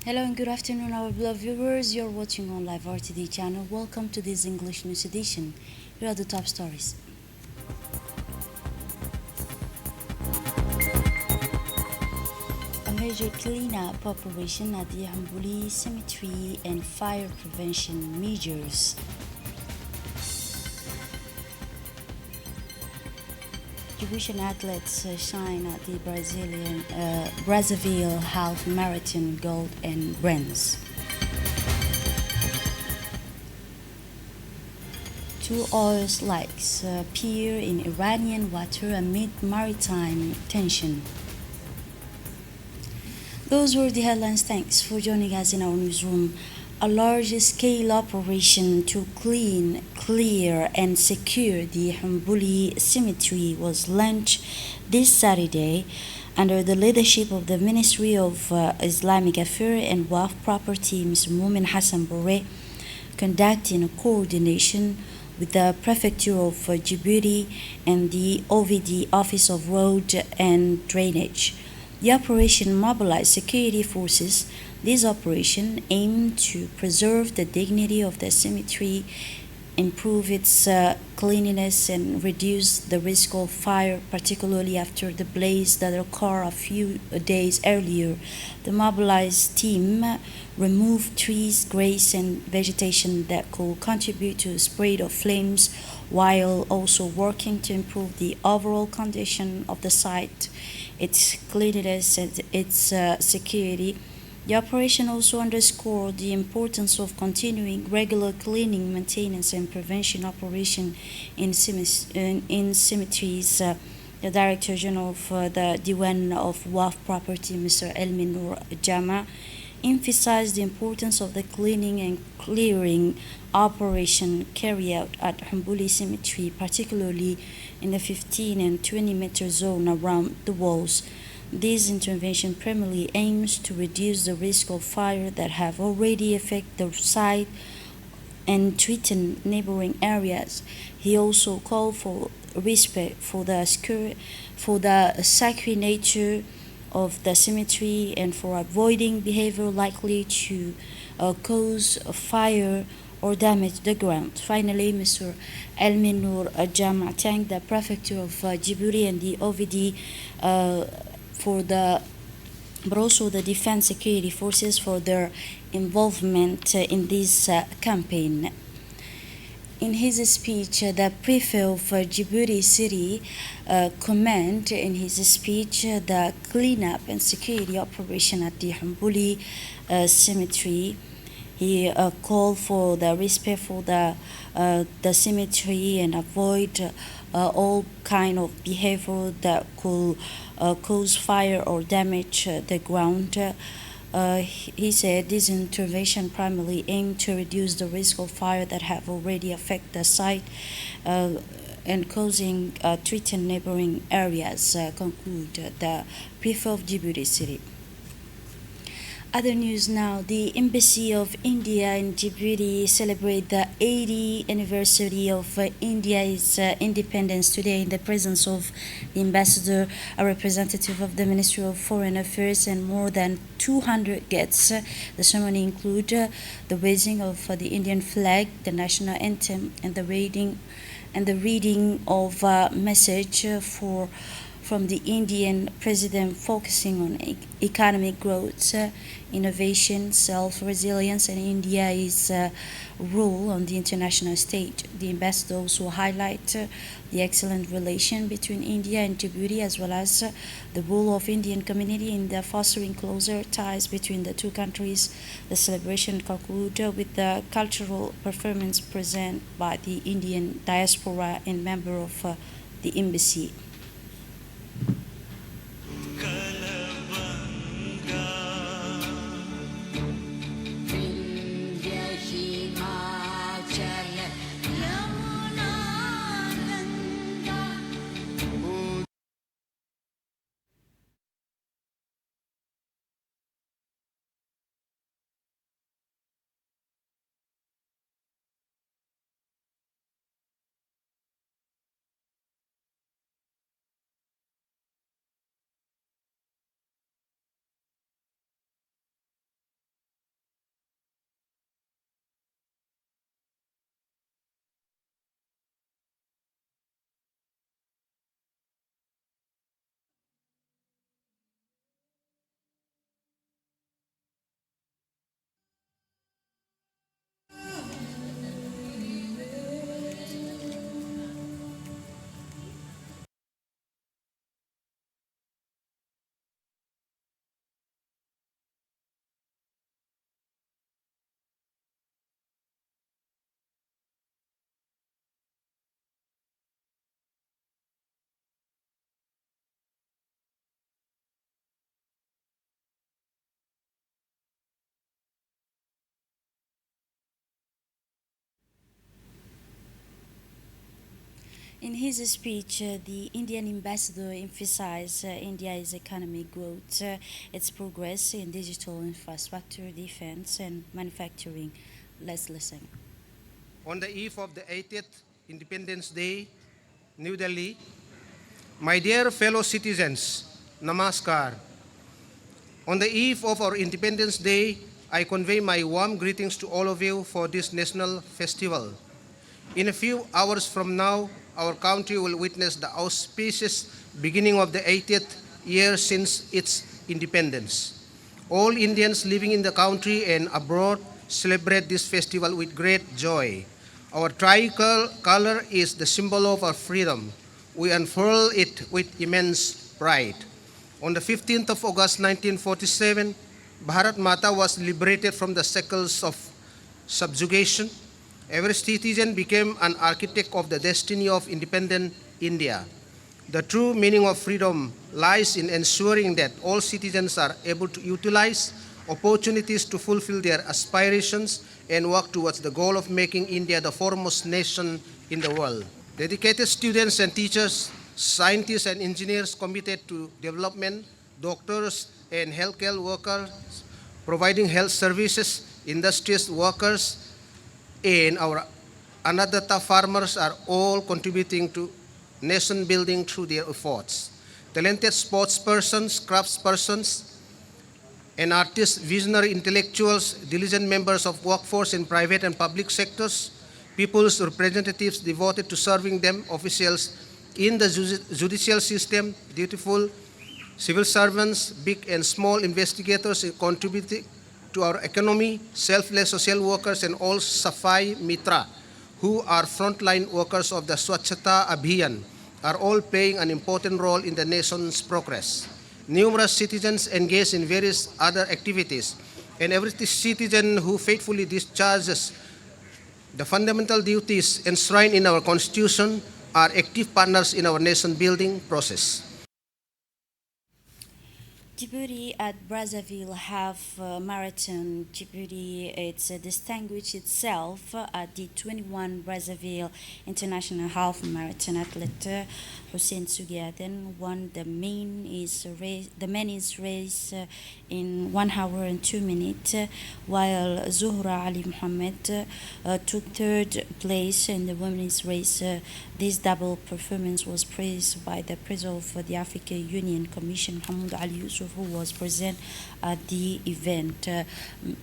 Hello and good afternoon, our beloved viewers. You're watching on Live RTD channel. Welcome to this English news edition. Here are the top stories. A major cleanup operation at the Ambouli cemetery and fire prevention measures. Djiboutian athletes shine at the Brazzaville Half Marathon gold and bronze. Two oil slicks appear in Iranian water amid maritime tension. Those were the headlines. Thanks for joining us in our newsroom. A large-scale operation to clean, clear, and secure the Ambouli cemetery was launched this Saturday under the leadership of the Ministry of Islamic Affairs and Waqf Property, Mr. Moumen Hassan Boré, conducting a coordination with the Prefecture of Djibouti and the OVD Office of Road and Drainage. The operation mobilized security forces. This operation aimed to preserve the dignity of the cemetery, improve its cleanliness, and reduce the risk of fire, particularly after the blaze that occurred a few days earlier. The mobilized team removed trees, grass, and vegetation that could contribute to the spread of flames, while also working to improve the overall condition of the site, its cleanliness, and its security. The operation also underscored the importance of continuing regular cleaning, maintenance, and prevention operation in cemeteries. The Director General of the Diwan of Waqf Property, Mr. Elmin Noor Jama, emphasized the importance of the cleaning and clearing operation carried out at Ambouli Cemetery, particularly in the 15 and 20-meter zone around the walls. This intervention primarily aims to reduce the risk of fire that have already affected the site and threatened neighboring areas. He also called for respect for the sacred nature of the cemetery and for avoiding behavior likely to cause a fire or damage the ground. Finally, Mr. Elmin Noor Jama thanked the Prefecture of Djibouti and the OVD but also the Defense Security Forces for their involvement in this campaign. In his speech, the prefect of Djibouti City commented in his speech the cleanup and security operation at the Ambouli cemetery. He called for the respect for the cemetery and avoid all kind of behavior that could cause fire or damage the ground. He said this intervention primarily aimed to reduce the risk of fire that have already affected the site and causing threatened neighboring areas, conclude the prefect of Djibouti City. Other news now. The Embassy of India in Djibouti celebrate the 80th anniversary of India's independence today in the presence of the ambassador, a representative of the Ministry of Foreign Affairs, and more than 200 guests. The ceremony include the raising of the Indian flag, the national anthem, and the reading of a message from the Indian president focusing on economic growth, innovation, self-resilience, and India's role on the international stage. The ambassador also highlighted the excellent relation between India and Djibouti, as well as the role of Indian community in the fostering closer ties between the two countries. The celebration concluded with the cultural performance presented by the Indian diaspora and member of the embassy. In his speech, the Indian ambassador emphasized India's economic growth, its progress in digital infrastructure, defense, and manufacturing. Let's listen. On the eve of the 80th Independence Day, New Delhi, my dear fellow citizens, Namaskar. On the eve of our Independence Day, I convey my warm greetings to all of you for this national festival. In a few hours from now, our country will witness the auspicious beginning of the 80th year since its independence. All Indians living in the country and abroad celebrate this festival with great joy. Our tricolor is the symbol of our freedom. We unfurl it with immense pride. On the 15th of August 1947, Bharat Mata was liberated from the shackles of subjugation. Every citizen became an architect of the destiny of independent India. The true meaning of freedom lies in ensuring that all citizens are able to utilize opportunities to fulfill their aspirations and work towards the goal of making India the foremost nation in the world. Dedicated students and teachers, scientists and engineers committed to development, doctors and healthcare workers, providing health services, industries workers, and our Annadata farmers are all contributing to nation building through their efforts. Talented sports persons, craftspersons, and artists, visionary intellectuals, diligent members of workforce in private and public sectors, people's representatives devoted to serving them, officials in the judicial system, dutiful civil servants, big and small investigators contributing to our economy, selfless social workers, and all Safai Mitra, who are frontline workers of the Swachhata Abhiyan, are all playing an important role in the nation's progress. Numerous citizens engage in various other activities, and every citizen who faithfully discharges the fundamental duties enshrined in our Constitution are active partners in our nation building process. Djibouti at Brazzaville half marathon. Djibouti it's distinguished itself at the 21 Brazzaville International Half Marathon. Athlete Hussein Sugiaden won the men's race in 1 hour and 2 minutes, while Zuhra Ali Mohammed took third place in the women's race. This double performance was praised by the President of the African Union Commission, Hamoud Ali Yusuf, who was present at the event.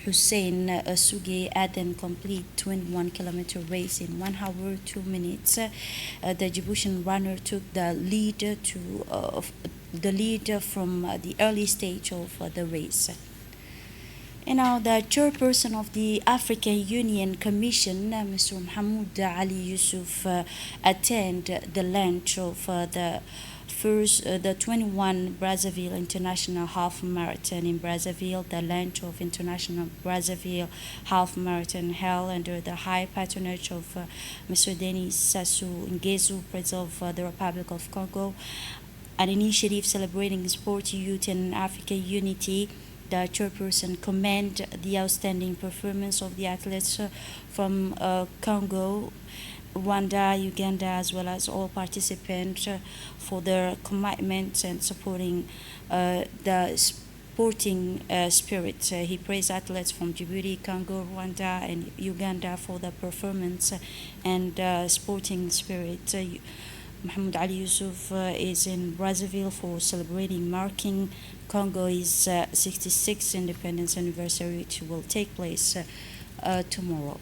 Hussein Suge Aden complete 21-kilometer race in 1 hour 2 minutes. The Djiboutian runner took the lead from the early stage of the race. And now the chairperson of the African Union Commission, Mr. Mahmoud Ali Yusuf, attended the launch of the 21 Brazzaville International Half Marathon in Brazzaville. The launch of International Brazzaville Half Marathon held under the high patronage of Mr. Denis Sassou Nguesso, President of the Republic of Congo, an initiative celebrating sport, youth, and African unity. The chairperson commended the outstanding performance of the athletes from Congo, Rwanda, Uganda, as well as all participants for their commitment and supporting the sporting spirit. He praised athletes from Djibouti, Congo, Rwanda, and Uganda for the performance and sporting spirit. Muhammad Ali Yusuf is in Brazzaville for celebrating marking Congo's 66th independence anniversary, which will take place tomorrow.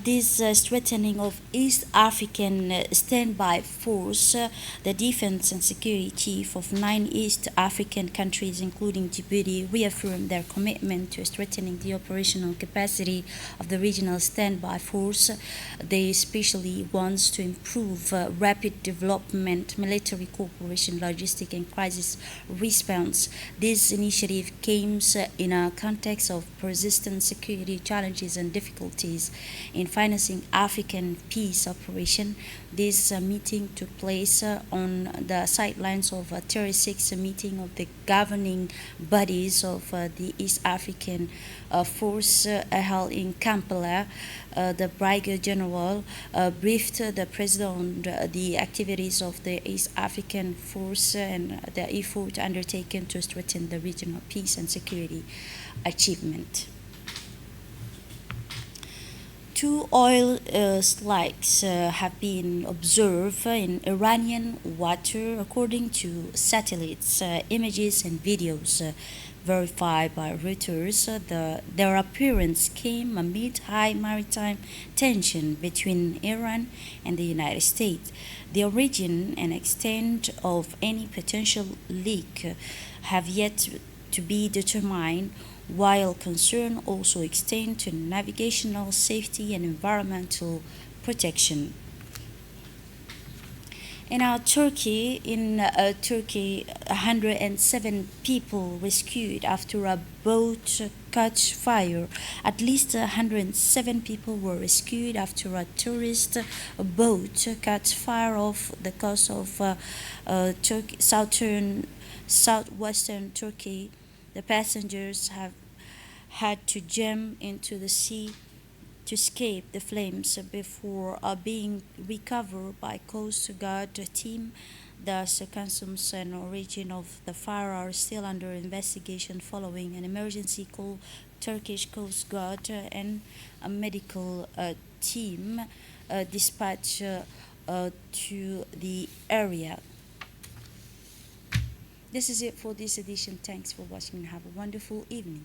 This strengthening of East African standby force, the defense and security chief of 9 East African countries, including Djibouti, reaffirmed their commitment to strengthening the operational capacity of the regional standby force. They especially wants to improve rapid development, military cooperation, logistic, and crisis response. This initiative came in a context of persistent security challenges and difficulties in financing African peace operation. This meeting took place on the sidelines of a 36th meeting of the governing bodies of the East African Force held in Kampala. The Brigadier General briefed the President on the activities of the East African Force and the effort undertaken to strengthen the regional peace and security achievement. Two oil slicks have been observed in Iranian water according to satellites, images, and videos verified by Reuters. Their appearance came amid high maritime tension between Iran and the United States. The origin and extent of any potential leak have yet to be determined, while concern also extend to navigational safety and environmental protection. In Turkey, 107 people rescued after a boat caught fire. At least 107 people were rescued after a tourist boat caught fire off the coast of southwestern Turkey. The passengers have had to jump into the sea to escape the flames before being recovered by Coast Guard team. The circumstances and origin of the fire are still under investigation following an emergency call. Turkish Coast Guard and a medical team dispatched to the area. This is it for this edition. Thanks for watching and have a wonderful evening.